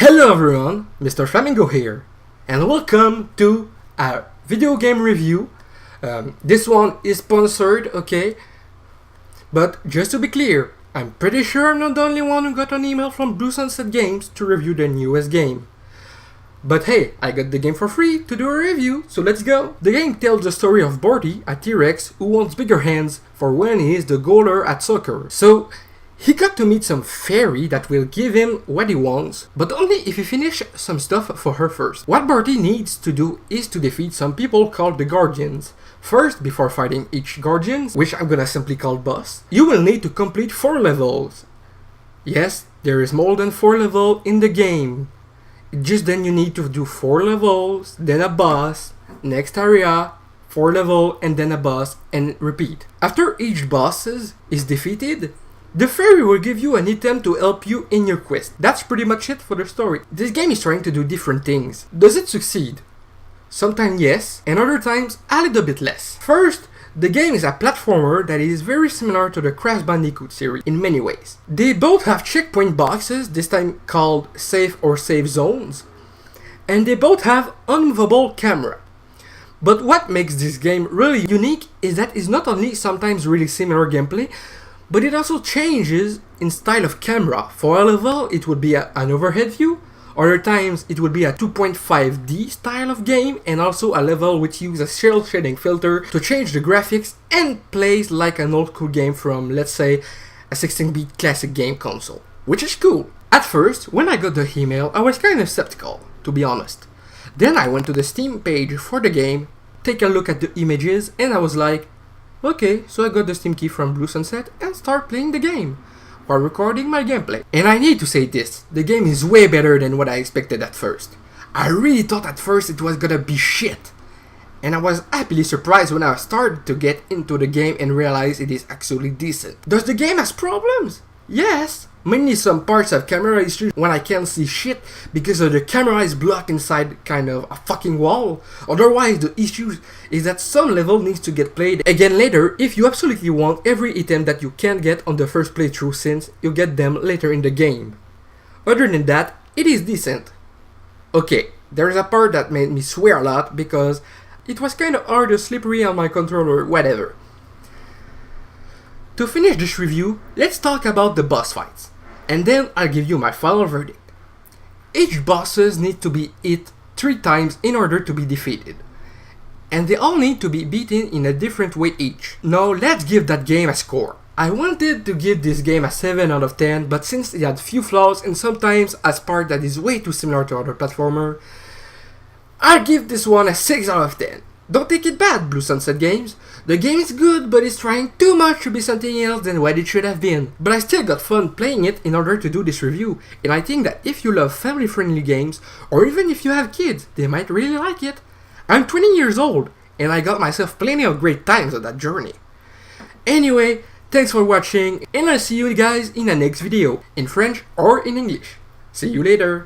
Hello everyone, Mr. Flamingo here, and welcome to a video game review. This one is sponsored, okay? But just to be clear, I'm pretty sure I'm not the only one who got an email from Blue Sunset Games to review their newest game. But hey, I got the game for free to do a review, so let's go! The game tells the story of Bordy, a T-Rex who wants bigger hands for when he is the goaler at soccer. So he got to meet some fairy that will give him what he wants, but only if he finish some stuff for her first. What Bordy needs to do is to defeat some people called the Guardians. First, before fighting each Guardian, which I'm gonna simply call boss, you will need to complete 4 levels. Yes, there is more than 4 levels in the game. Just then you need to do 4 levels, then a boss, next area, 4 levels, and then a boss, and repeat. After each boss is defeated, the fairy will give you an item to help you in your quest. That's pretty much it for the story. This game is trying to do different things. Does it succeed? Sometimes yes, and other times a little bit less. First, the game is a platformer that is very similar to the Crash Bandicoot series in many ways. They both have checkpoint boxes, this time called safe or safe zones, and they both have unmovable camera. But what makes this game really unique is that it's not only sometimes really similar gameplay, but it also changes in style of camera. For a level, it would be an overhead view. Other times, it would be a 2.5D style of game, and also a level which uses a shell shading filter to change the graphics and plays like an old school game from, let's say, a 16-bit classic game console, which is cool. At first, when I got the email, I was kind of skeptical, to be honest. Then I went to the Steam page for the game, take a look at the images, and I was like, okay, so I got the Steam key from Blue Sunset and start playing the game while recording my gameplay. And I need to say this, the game is way better than what I expected at first. I really thought at first it was gonna be shit. And I was happily surprised when I started to get into the game and realized it is actually decent. Does the game has problems? Yes. Mainly some parts have camera issues when I can't see shit because the camera is blocked inside kind of a fucking wall. Otherwise, the issue is that some level needs to get played again later if you absolutely want every item that you can't get on the first playthrough, since you get them later in the game. Other than that, it is decent. Okay, there is a part that made me swear a lot because it was kind of hard or slippery on my controller, whatever. To finish this review, let's talk about the boss fights, and then I'll give you my final verdict. Each bosses need to be hit 3 times in order to be defeated, and they all need to be beaten in a different way each. Now let's give that game a score. I wanted to give this game a 7 out of 10, but since it had few flaws and sometimes a part that is way too similar to other platformer, I'll give this one a 6 out of 10. Don't take it bad, Blue Sunset Games. The game is good, but it's trying too much to be something else than what it should have been. But I still got fun playing it in order to do this review, and I think that if you love family-friendly games, or even if you have kids, they might really like it. I'm 20 years old, and I got myself plenty of great times on that journey. Anyway, thanks for watching, and I'll see you guys in the next video, in French or in English. See you later.